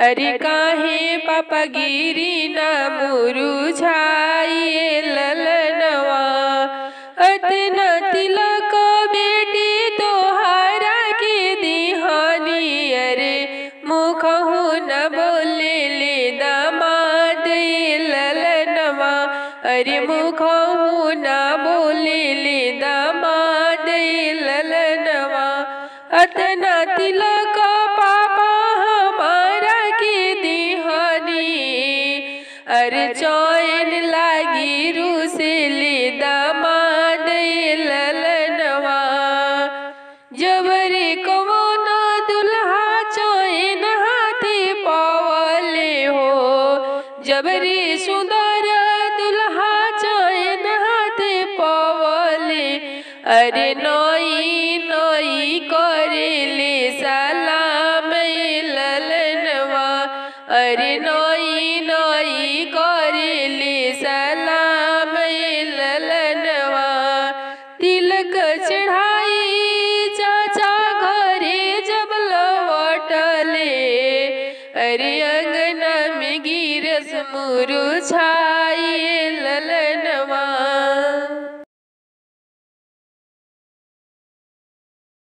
अरे काहे पापा गिरी ना मुरुझाइए ललनवा। अतना तिलक बेटी तोहारा के दिहानी, अरे मुखहु न बोले ले दामाद ललनवा। अरे मुखहु न बोले ले दामाद ललनवा। अतना तिलक